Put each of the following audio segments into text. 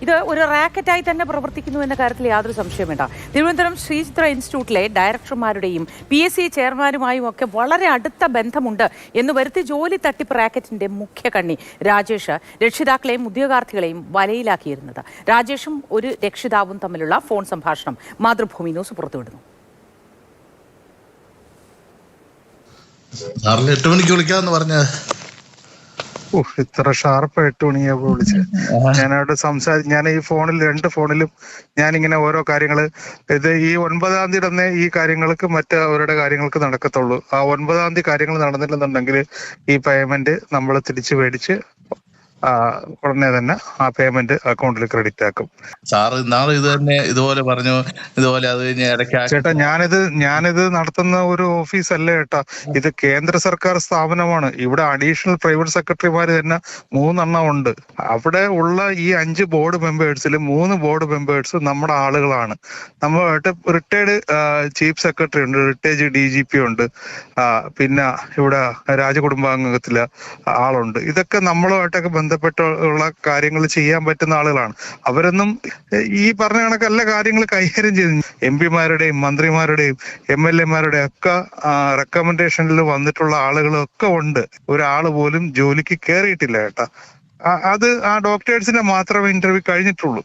ഇത് ഒരു റാക്കറ്റായി തന്നെ പ്രവർത്തിക്കുന്നു എന്ന കാര്യത്തിൽ യാതൊരു സംശയം വേണ്ട. തിരുവനന്തപുരം ശ്രീചിത്ര ഇൻസ്റ്റിറ്റ്യൂട്ടിലെ ഡയറക്ടർമാരുടെയും PSC ചെയർമാനുമായും ഒക്കെ വളരെ അടുത്ത ബന്ധമുണ്ട് എന്ന് വരുത്തി ജോലി തട്ടിപ്പ് റാക്കറ്റിന്റെ മുഖ്യ കണ്ണി രാജേഷ് രക്ഷിതാക്കളെയും ഉദ്യോഗാർത്ഥികളെയും വലയിലാക്കിയിരുന്നത്. രാജേഷും ഒരു രക്ഷിതാവും തമ്മിലുള്ള ഫോൺ സംഭാഷണം മാതൃഭൂമി ന്യൂസ് പുറത്തുവിടുന്നു. 8 മണിക്ക് വിളിക്കാന്ന് പറഞ്ഞ ഇത്ര ഷാർപ്പ് 8 മണിയാകുമ്പോൾ വിളിച്ചത്. ഞാനവിടെ ഞാൻ ഈ ഫോണിൽ 2 ഫോണിലും ഞാനിങ്ങനെ ഓരോ കാര്യങ്ങള് ഇത് ഈ 9-ാം തീയതി തന്നെ ഈ കാര്യങ്ങൾക്ക് അവരുടെ കാര്യങ്ങൾക്ക് നടക്കത്തുള്ളൂ. ആ 9-ാം തീയതി കാര്യങ്ങൾ നടന്നില്ലെന്നുണ്ടെങ്കിൽ ഈ പേയ്മെന്റ് നമ്മൾ തിരിച്ചു മേടിച്ച് ഉടനെ തന്നെ ആ പേയ്മെന്റ് അക്കൗണ്ടിൽ ക്രെഡിറ്റ് ആക്കും. സാറ് ഇന്നാള് ഇതുപോലെ പറഞ്ഞു. ഇതുപോലെ അത് കഴിഞ്ഞ് ചേട്ടാ ഞാനിത് നടത്തുന്ന ഒരു ഓഫീസല്ല ചേട്ടാ, ഇത് കേന്ദ്ര സർക്കാർ സ്ഥാപനമാണ്. ഇവിടെ അഡീഷണൽ പ്രൈവറ്റ് സെക്രട്ടറിമാര് തന്നെ 3 എണ്ണം ഉണ്ട്. അവിടെ ഉള്ള ഈ 5 ബോർഡ് മെമ്പേഴ്സിൽ 3 ബോർഡ് മെമ്പേഴ്സ് നമ്മുടെ ആളുകളാണ്. നമ്മളായിട്ട് റിട്ടയർഡ് ചീഫ് സെക്രട്ടറി ഉണ്ട്, റിട്ടയർഡ് DGP ഉണ്ട്, പിന്നെ ഇവിടെ രാജകുടുംബാംഗത്തിലെ ആളുണ്ട്. ഇതൊക്കെ നമ്മളുമായിട്ടൊക്കെ ബന്ധപ്പെട്ടുള്ള കാര്യങ്ങൾ ചെയ്യാൻ പറ്റുന്ന ആളുകളാണ്. അവരൊന്നും ഈ പറഞ്ഞ കണക്കല്ല കാര്യങ്ങൾ കൈകാര്യം ചെയ്തു. MP-മാരുടെയും മന്ത്രിമാരുടെയും MLA-മാരുടെയും ഒക്കെ റെക്കമെൻഡേഷനിൽ വന്നിട്ടുള്ള ആളുകളൊക്കെ ഉണ്ട്. ഒരാള് പോലും ജോലിക്ക് കയറിയിട്ടില്ല കേട്ടാ. അത് ആ ഡോക്ടേഴ്സിനെ മാത്രമേ ഇന്റർവ്യൂ കഴിഞ്ഞിട്ടുള്ളൂ.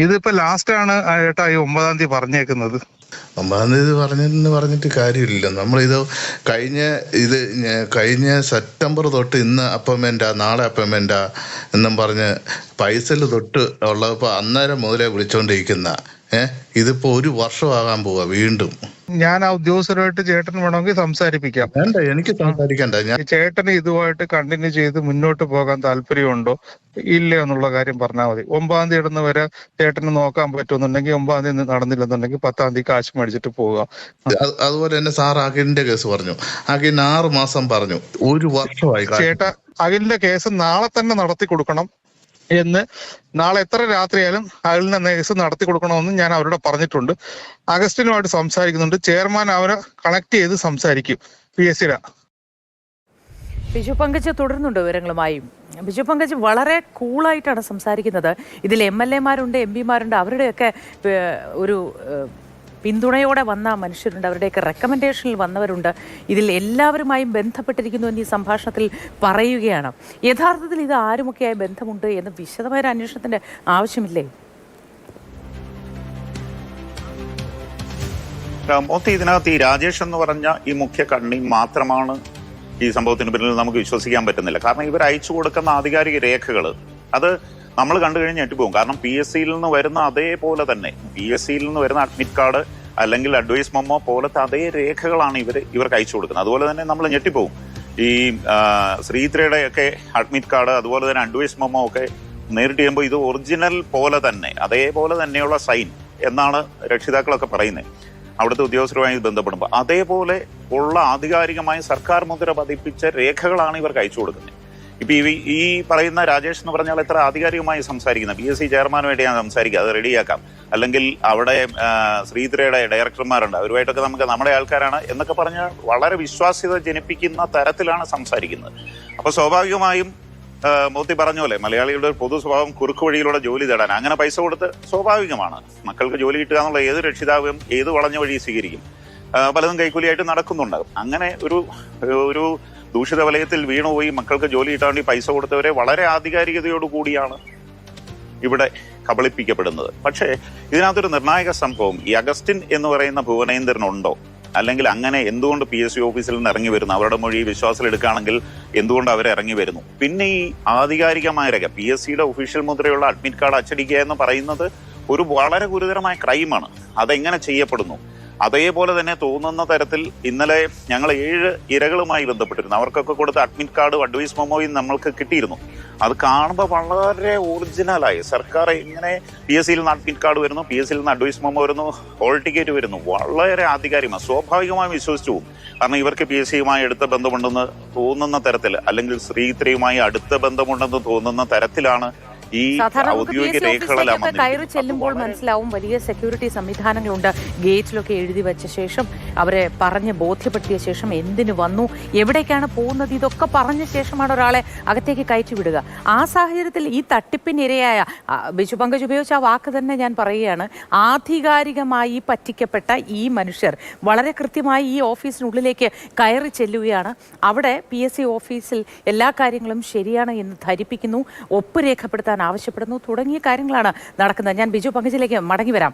ഇതിപ്പോ ലാസ്റ്റ് ആണ് ഏട്ടാ ഈ 9-ാം തീയതി പറഞ്ഞേക്കുന്നത്. 9-ാം തീയതി പറഞ്ഞിട്ട് കാര്യമില്ല. നമ്മളിത് കഴിഞ്ഞ സെപ്റ്റംബർ തൊട്ട് ഇന്ന് അപ്പോയിൻമെന്റാ നാളെ അപ്പോയിൻമെന്റാ എന്നും പറഞ്ഞ് പൈസൽ തൊട്ട് ഉള്ളപ്പോ അന്നേരം മുതലേ വിളിച്ചോണ്ടിരിക്കുന്ന ഇതിപ്പോ 1 വർഷമാകാൻ പോവാ വീണ്ടും. ഞാൻ ആ ഉദ്യോഗസ്ഥരുമായിട്ട് ചേട്ടൻ വേണമെങ്കിൽ സംസാരിപ്പിക്കാം. വേണ്ട, എനിക്ക് സംസാരിക്കണ്ട. ചേട്ടന് ഇതുമായിട്ട് കണ്ടിന്യൂ ചെയ്ത് മുന്നോട്ട് പോകാൻ താല്പര്യമുണ്ടോ ഇല്ല എന്നുള്ള കാര്യം പറഞ്ഞാൽ മതി. 9-ാം തീയതി ഇടുന്ന വരെ ചേട്ടന് നോക്കാൻ പറ്റുമെന്നുണ്ടെങ്കിൽ 9-ാം തീയതി നടന്നില്ലെന്നുണ്ടെങ്കിൽ 10-ാം തീയതി കാശ് മേടിച്ചിട്ട് പോവുക. അതുപോലെ തന്നെ സാർ അഖിലിന്റെ കേസ് പറഞ്ഞു. അഖിലിന് 6 മാസം പറഞ്ഞു. 1 വർഷമായി. ചേട്ടാ അഖിലിന്റെ കേസ് നാളെ തന്നെ നടത്തി കൊടുക്കണം എന്ന്, നാളെ എത്ര രാത്രിയായാലും അഖിലിന്റെ കേസ് നടത്തി കൊടുക്കണമെന്ന് ഞാൻ അവരോട് പറഞ്ഞിട്ടുണ്ട്. അഗസ്റ്റിനുമായിട്ട് സംസാരിക്കുന്നുണ്ട്. ചെയർമാൻ അവരെ കണക്ട് ചെയ്ത് സംസാരിക്കും PSCയുടെ. ബിജു പങ്കജ് തുടരുന്നുണ്ട് വിവരങ്ങളുമായി. ബിജു പങ്കജ് വളരെ കൂളായിട്ടാണ് സംസാരിക്കുന്നത്. ഇതിൽ MLA-മാരുണ്ട്, MP-മാരുണ്ട്, അവരുടെയൊക്കെ ഒരു പിന്തുണയോടെ വന്ന മനുഷ്യരുണ്ട്, അവരുടെയൊക്കെ റെക്കമെൻഡേഷനിൽ വന്നവരുണ്ട്. ഇതിൽ എല്ലാവരുമായും ബന്ധപ്പെട്ടിരിക്കുന്നു എന്ന് ഈ സംഭാഷണത്തിൽ പറയുകയാണ്. യഥാർത്ഥത്തിൽ ഇത് ആരുമൊക്കെയായി ബന്ധമുണ്ട് എന്ന് വിശദമായ ഒരു അന്വേഷണത്തിന്റെ ആവശ്യമില്ലേ? മോത്തി, ഇതിനകത്ത് ഈ രാജേഷ് എന്ന് പറഞ്ഞ ഈ മുഖ്യ കണ്ണി മാത്രമാണ് ഈ സംഭവത്തിന് പിന്നിൽ നമുക്ക് വിശ്വസിക്കാൻ പറ്റുന്നില്ല. കാരണം ഇവർ അയച്ചു കൊടുക്കുന്ന ആധികാരിക രേഖകൾ അത് നമ്മൾ കണ്ടു കഴിഞ്ഞ് ഞെട്ടിപ്പോകും. കാരണം PSCയിൽ നിന്ന് വരുന്ന അതേപോലെ തന്നെ PSCയിൽ നിന്ന് വരുന്ന അഡ്മിറ്റ് കാർഡ് അല്ലെങ്കിൽ അഡ്വൈസ് മെമ്മോ പോലത്തെ അതേ രേഖകളാണ് ഇവർക്ക് അയച്ചു കൊടുക്കുന്നത്. അതുപോലെ തന്നെ നമ്മൾ ഞെട്ടിപ്പോകും. ഈ ശ്രീത്രയുടെ ഒക്കെ അഡ്മിറ്റ് കാർഡ് അതുപോലെ തന്നെ അഡ്വൈസ് മെമ്മോ ഒക്കെ നേരിട്ട് ചെയ്യുമ്പോൾ ഇത് ഒറിജിനൽ പോലെ തന്നെ അതേപോലെ തന്നെയുള്ള സൈൻ എന്നാണ് രക്ഷിതാക്കളൊക്കെ പറയുന്നത്. അവിടുത്തെ ഉദ്യോഗസ്ഥരുമായി ബന്ധപ്പെടുമ്പോൾ അതേപോലെ ഉള്ള ആധികാരികമായി സർക്കാർ മുദ്ര പതിപ്പിച്ച രേഖകളാണ് ഇവർക്ക് അയച്ചു കൊടുക്കുന്നത്. ഇപ്പൊ ഈ പറയുന്ന രാജേഷ് എന്ന് പറഞ്ഞാൽ എത്ര ആധികാരികമായി സംസാരിക്കുന്നത്. PSC ചെയർമാനുമായിട്ട് ഞാൻ സംസാരിക്കാം, അത് റെഡിയാക്കാം. അല്ലെങ്കിൽ അവിടെ ശ്രീധരയുടെ ഡയറക്ടർമാരുണ്ട്, അവരുമായിട്ടൊക്കെ നമുക്ക് നമ്മുടെ ആൾക്കാരാണ് എന്നൊക്കെ പറഞ്ഞ് വളരെ വിശ്വാസ്യത ജനിപ്പിക്കുന്ന തരത്തിലാണ് സംസാരിക്കുന്നത്. അപ്പൊ സ്വാഭാവികമായും മോത്തി പറഞ്ഞ പോലെ മലയാളികളുടെ പൊതു സ്വഭാവം കുറുക്കു വഴിയിലൂടെ ജോലി തേടാൻ, അങ്ങനെ പൈസ കൊടുത്ത് സ്വാഭാവികമാണ്. മക്കൾക്ക് ജോലി കിട്ടുക എന്നുള്ള ഏത് രക്ഷിതാവും ഏത് വളഞ്ഞ വഴി സ്വീകരിക്കും. പലതും കൈക്കൂലിയായിട്ട് നടക്കുന്നുണ്ടാകും. അങ്ങനെ ഒരു ദൂഷിത വലയത്തിൽ വീണുപോയി മക്കൾക്ക് ജോലി കിട്ടാൻ വേണ്ടി പൈസ കൊടുത്തവരെ വളരെ ആധികാരികതയോടുകൂടിയാണ് ഇവിടെ കബളിപ്പിക്കപ്പെടുന്നത്. പക്ഷേ ഇതിനകത്തൊരു നിർണായക സംഭവം, ഈ അഗസ്റ്റിൻ എന്ന് പറയുന്ന ഭുവനേന്ദ്രനുണ്ടോ, അല്ലെങ്കിൽ അങ്ങനെ എന്തുകൊണ്ട് PSC ഓഫീസിൽ നിന്ന് ഇറങ്ങി വരുന്നു? അവരുടെ മൊഴി വിശ്വാസത്തിലെടുക്കുകയാണെങ്കിൽ എന്തുകൊണ്ട് അവർ ഇറങ്ങി വരുന്നു? പിന്നെ ഈ ആധികാരികമായ രേഖ PSCയുടെ ഒഫീഷ്യൽ മുദ്രയുള്ള അഡ്മിറ്റ് കാർഡ് അച്ചടിക്കുക എന്ന് പറയുന്നത് ഒരു വളരെ ഗുരുതരമായ ക്രൈമാണ്. അതെങ്ങനെ ചെയ്യപ്പെടുന്നു? അതേപോലെ തന്നെ തോന്നുന്ന തരത്തിൽ ഇന്നലെ ഞങ്ങൾ 7 ഇരകളുമായി ബന്ധപ്പെട്ടിരുന്നു. അവർക്കൊക്കെ കൊടുത്ത അഡ്മിറ്റ് കാർഡും അഡ്വൈസ് മെമ്മോയും നമ്മൾക്ക് കിട്ടിയിരുന്നു. അത് കാണുമ്പോൾ വളരെ ഒറിജിനലായി സർക്കാർ ഇങ്ങനെ PSCയിൽ നിന്ന് അഡ്മിറ്റ് കാർഡ് വരുന്നു, PSCയിൽ നിന്ന് അഡ്വൈസ് മെമ്മോ വരുന്നു, ഹോൾ ടിക്കറ്റ് വരുന്നു, വളരെ ആധികാരികമാണ്. സ്വാഭാവികമായും വിശ്വസിച്ചു പോകും. കാരണം ഇവർക്ക് PSCയുമായി അടുത്ത ബന്ധമുണ്ടെന്ന് തോന്നുന്ന തരത്തിൽ, അല്ലെങ്കിൽ ശ്രീത്രയുമായി അടുത്ത ബന്ധമുണ്ടെന്ന് തോന്നുന്ന തരത്തിലാണ് ഈ സാധാരണ നമുക്ക് ഔദ്യോഗിക PSC രേഖകളെല്ലാം ഓഫീസിലേക്കൊക്കെ കയറി വന്നിരിക്കുന്നു. ചെല്ലുമ്പോൾ മനസ്സിലാവും വലിയ സെക്യൂരിറ്റി സംവിധാനങ്ങളുണ്ട്. ഗേറ്റിലൊക്കെ എഴുതി വെച്ച ശേഷം അവരെ പറഞ്ഞ് ബോധ്യപ്പെടുത്തിയ ശേഷം എന്തിനു വന്നു, എവിടേക്കാണ് പോകുന്നത്, ഇതൊക്കെ പറഞ്ഞ ശേഷമാണ് ഒരാളെ അകത്തേക്ക് കയറ്റി വിടുക. ആ സാഹചര്യത്തിൽ ഈ തട്ടിപ്പിനിരയായ ബിജു പങ്കജ് ഉപയോഗിച്ച ആ വാക്ക് തന്നെ ഞാൻ പറയുകയാണ്, ആധികാരികമായി പറ്റിക്കപ്പെട്ട ഈ മനുഷ്യർ വളരെ കൃത്യമായി ഈ ഓഫീസിനുള്ളിലേക്ക് കയറി ചെല്ലുകയാണ്. അവിടെ PSC ഓഫീസിൽ എല്ലാ കാര്യങ്ങളും ശരിയാണ് എന്ന് ധരിപ്പിക്കുന്നു, ഒപ്പ് രേഖപ്പെടുത്താൻ ആവശ്യപ്പെടുന്നു തുടങ്ങിയ കാര്യങ്ങളാണ് നടക്കുന്നത്. ഞാൻ ബിജു പങ്കജിലേക്ക് മടങ്ങി വരാം.